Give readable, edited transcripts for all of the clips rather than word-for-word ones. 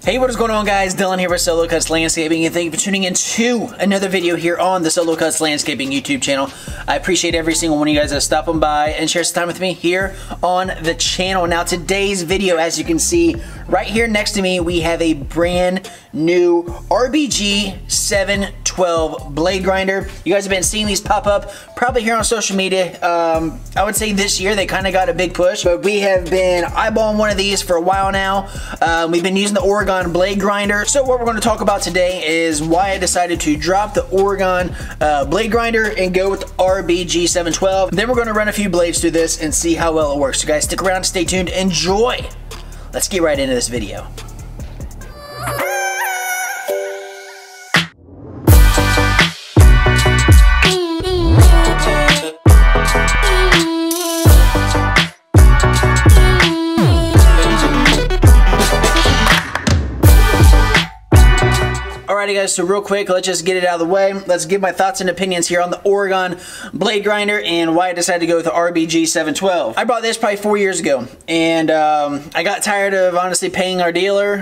Hey, what is going on, guys? Dylan here with Solo Cuts Landscaping, and thank you for tuning in to another video here on the Solo Cuts Landscaping YouTube channel. I appreciate every single one of you guys that stopping by and share some time with me here on the channel. Now, today's video, as you can see right here next to me, we have a brand new RBG 712 blade grinder. You guys have been seeing these pop up probably here on social media. I would say this year they kind of got a big push, but we have been eyeballing one of these for a while now. We've been using the Oregon blade grinder. So what we're going to talk about today is why I decided to drop the Oregon blade grinder and go with the RBG 712. Then we're going to run a few blades through this and see how well it works. So guys, stick around, stay tuned, enjoy. Let's get right into this video. Alrighty guys, so real quick, let's just get it out of the way. Let's give my thoughts and opinions here on the Oregon blade grinder and why I decided to go with the RBG 712. I bought this probably 4 years ago, and I got tired of honestly paying our dealer,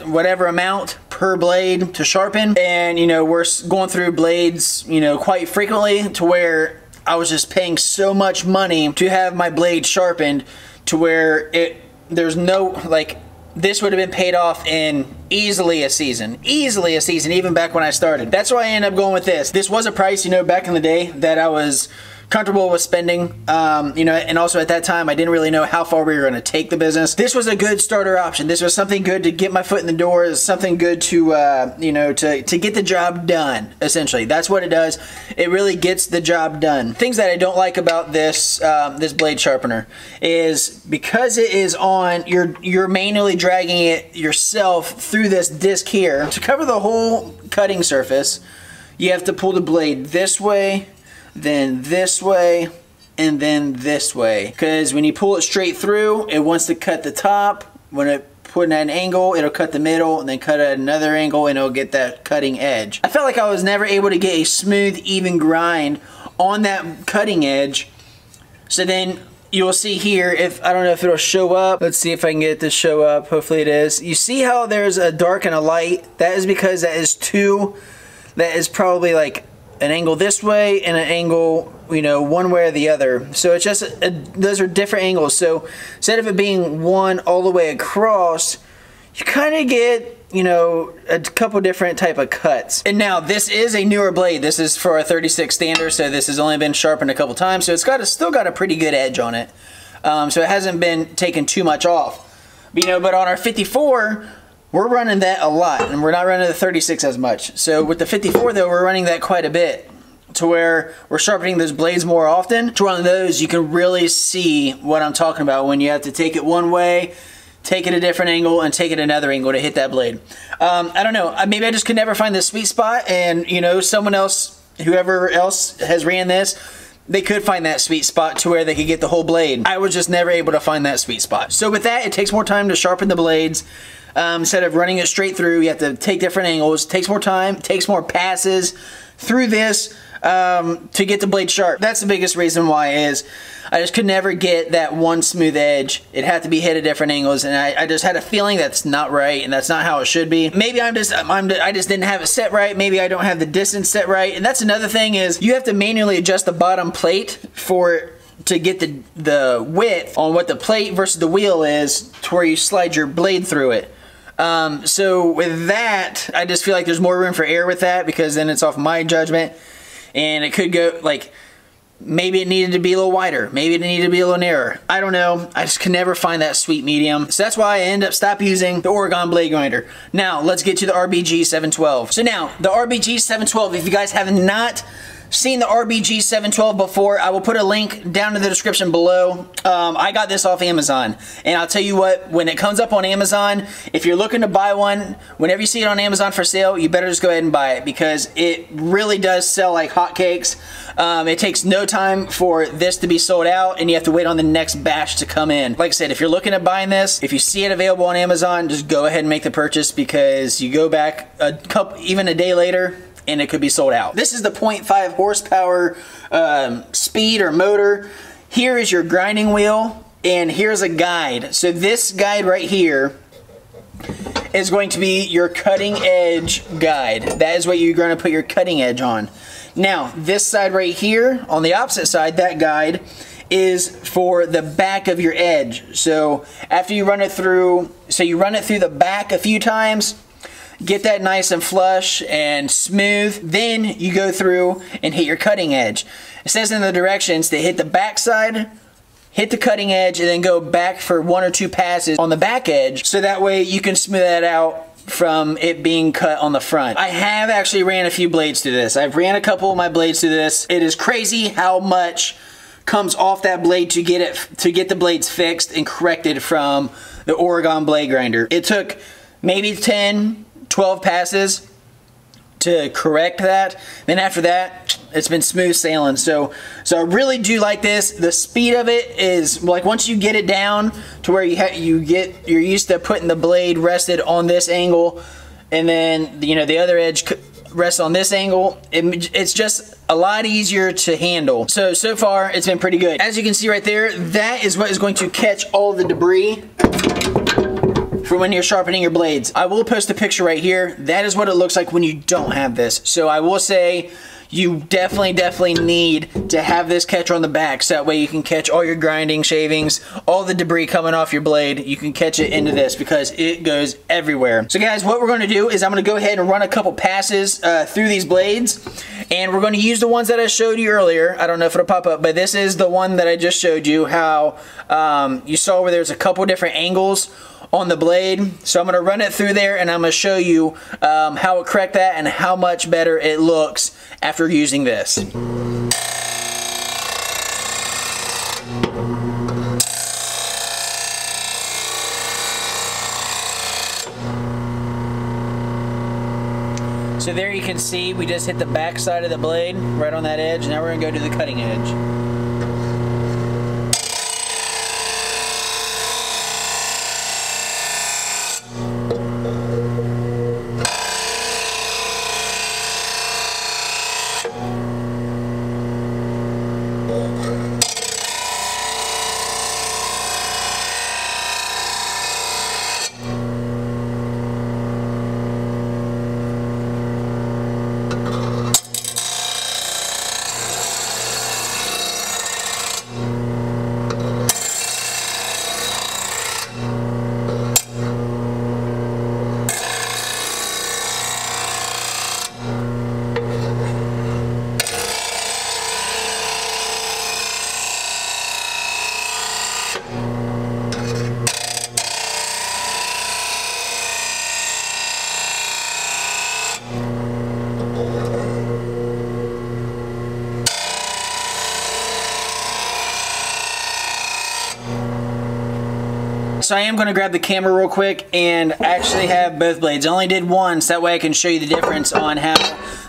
whatever amount per blade to sharpen, and we're going through blades, quite frequently, to where I was just paying so much money to have my blade sharpened to where there's no, this would have been paid off in easily a season, even back when I started. That's why I ended up going with this. This was a price, back in the day that I was comfortable with spending, and also at that time I didn't really know how far we were going to take the business. This was a good starter option. This was something good to get my foot in the door. Is something good to to get the job done. Essentially, that's what it does. It really gets the job done. Things that I don't like about this this blade sharpener is because it is on, you're manually dragging it yourself through this disc here. To cover the whole cutting surface, you have to pull the blade this way, then this way, and then this way. Because when you pull it straight through, it wants to cut the top. When it put at an angle, it'll cut the middle, and then cut at another angle, and it'll get that cutting edge. I felt like I was never able to get a smooth, even grind on that cutting edge. So then you'll see here, I don't know if it'll show up. Let's see if I can get it to show up. Hopefully it is. You see how there's a dark and a light? That is because that is probably like an angle this way and an angle, one way or the other. So it's just, those are different angles. So instead of it being one all the way across, you kind of get, a couple different type of cuts. And now this is a newer blade. This is for a 36 standard, so this has only been sharpened a couple times. So it's still got a pretty good edge on it. So it hasn't been taken too much off. But on our 54, we're running that a lot, and we're not running the 36 as much. So with the 54 though, we're running that quite a bit, to where we're sharpening those blades more often. To run those, you can really see what I'm talking about when you have to take it one way, take it a different angle, and take it another angle to hit that blade. I don't know, maybe I just could never find the sweet spot, and someone else, whoever else has ran this, they could find that sweet spot to where they could get the whole blade. I was just never able to find that sweet spot. So with that, it takes more time to sharpen the blades. Instead of running it straight through, you have to take different angles. It takes more time, takes more passes through this to get the blade sharp. That's the biggest reason why is I just could never get that one smooth edge. It had to be hit at different angles, and I just had a feeling that's not right, and that's not how it should be. Maybe I just didn't have it set right. Maybe I don't have the distance set right. And that's another thing is you have to manually adjust the bottom plate to get the width on what the plate versus the wheel is, to where you slide your blade through it. So with that, I just feel like there's more room for error with that, because then it's off my judgment, and it could go maybe it needed to be a little wider, maybe it needed to be a little narrower. I don't know. I just could never find that sweet medium. So that's why I end up stopping using the Oregon blade grinder. Now let's get to the RBG 712. So now the RBG 712, if you guys have not seen the RBG 712 before, I will put a link down in the description below. I got this off Amazon, and I'll tell you what, when it comes up on Amazon, if you're looking to buy one, whenever you see it on Amazon for sale, you better just go ahead and buy it, because it really does sell like hotcakes. It takes no time for this to be sold out, and you have to wait on the next batch to come in. Like I said, if you're looking at buying this, if you see it available on Amazon, just go ahead and make the purchase, because you go back even a day later, and it could be sold out. This is the 0.5 horsepower speed or motor. Here is your grinding wheel, and here's a guide. So this guide right here is going to be your cutting edge guide. That is what you're going to put your cutting edge on. Now, this side right here, on the opposite side, that guide is for the back of your edge. So after you run it through, you run it through the back a few times, get that nice and flush and smooth, then you go through and hit your cutting edge. It says in the directions to hit the back side, hit the cutting edge, and then go back for 1 or 2 passes on the back edge, so that way you can smooth that out from it being cut on the front. I have actually ran a few blades through this. I've ran a couple of my blades through this. It is crazy how much comes off that blade to get the blades fixed and corrected from the Oregon blade grinder. It took maybe 10, 12 passes to correct that. Then after that, it's been smooth sailing. So I really do like this. The speed of it is like, once you get it down to where you're used to putting the blade rested on this angle, and then the other edge rests on this angle, it's just a lot easier to handle. So far it's been pretty good. As you can see right there, that is what is going to catch all the debris for when you're sharpening your blades. I will post a picture right here. That is what it looks like when you don't have this. So I will say you definitely need to have this catcher on the back, so that way you can catch all your grinding shavings, all the debris coming off your blade. You can catch it into this because it goes everywhere. So guys, what we're going to do is I'm going to go ahead and run a couple passes through these blades, and we're going to use the ones that I showed you earlier. I don't know if it'll pop up, but this is the one that I just showed you, how you saw where there's a couple different angles on the blade. So I'm going to run it through there, and I'm going to show you how to correct that and how much better it looks after using this. So there you can see we just hit the back side of the blade right on that edge. Now we're going to go to the cutting edge. So I am going to grab the camera real quick and actually have both blades. I only did one, so that way I can show you the difference on how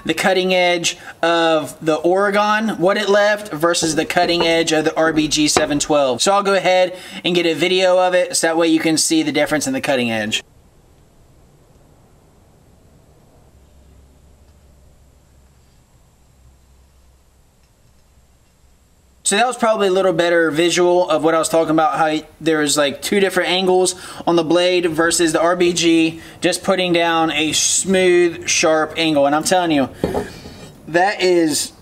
the cutting edge of the Oregon, what it left, versus the cutting edge of the RBG 712. So I'll go ahead and get a video of it, so that way you can see the difference in the cutting edge. So that was probably a little better visual of what I was talking about, how there was like 2 different angles on the blade versus the RBG just putting down a smooth, sharp angle. And I'm telling you, that is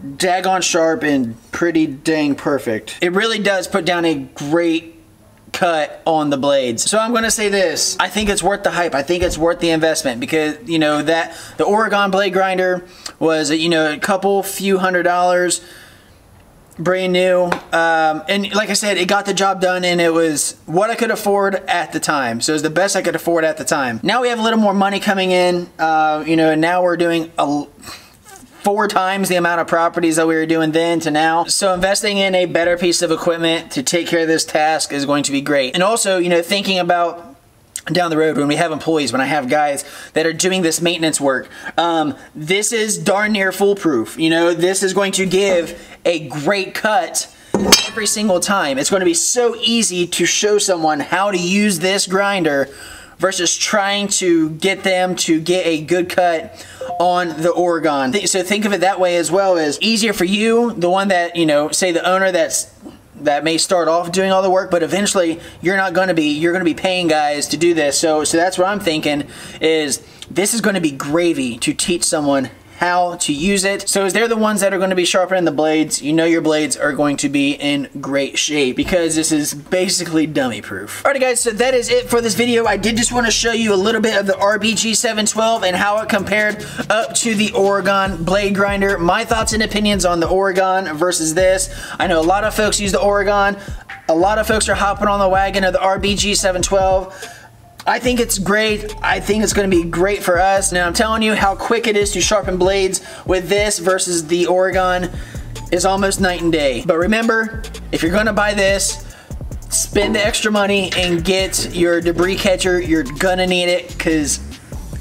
daggone sharp and pretty dang perfect. It really does put down a great cut on the blades. So I'm going to say this, I think it's worth the hype. I think it's worth the investment, because that the Oregon blade grinder was a few $100s. Brand new, and like I said, it got the job done, and it was what I could afford at the time. So it was the best I could afford at the time. Now we have a little more money coming in, and now we're doing 4 times the amount of properties that we were doing then to now. So investing in a better piece of equipment to take care of this task is going to be great. And also, thinking about down the road when we have employees, when I have guys that are doing this maintenance work, this is darn near foolproof. This is going to give a great cut every single time. It's going to be so easy to show someone how to use this grinder versus trying to get them to get a good cut on the Oregon. So think of it that way as well, as easier for you, the one that, say the owner that's that may start off doing all the work, but eventually you're going to be paying guys to do this. So that's what I'm thinking, is this is going to be gravy to teach someone how to use it. So as they're the ones that are going to be sharpening the blades, you know your blades are going to be in great shape because this is basically dummy proof. Alright guys, so that is it for this video. I did just want to show you a little bit of the RBG 712 and how it compared up to the Oregon blade grinder. My thoughts and opinions on the Oregon versus this. I know a lot of folks use the Oregon. A lot of folks are hopping on the wagon of the RBG 712. I think it's great. I think it's going to be great for us. Now I'm telling you how quick it is to sharpen blades with this versus the Oregon is almost night and day. But remember, if you're going to buy this, spend the extra money and get your debris catcher. You're going to need it because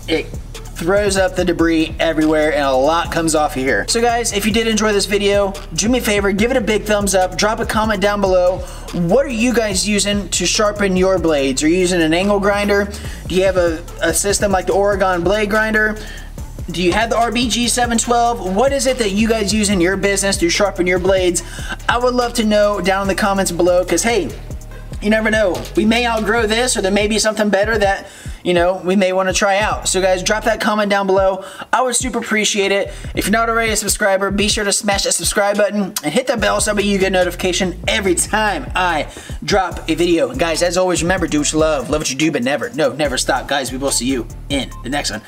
it throws up the debris everywhere and a lot comes off of here. So guys, if you did enjoy this video, do me a favor, give it a big thumbs up, drop a comment down below. What are you guys using to sharpen your blades? Are you using an angle grinder? Do you have a system like the Oregon blade grinder? Do you have the RBG 712? What is it that you guys use in your business to sharpen your blades? I would love to know down in the comments below, because hey, you never know. We may outgrow this, or there may be something better that, you know, we may want to try out. So guys, drop that comment down below. I would super appreciate it. If you're not already a subscriber, be sure to smash that subscribe button and hit that bell so that you get a notification every time I drop a video. And guys, as always, remember, do what you love what you do, but never stop. Guys, we will see you in the next one.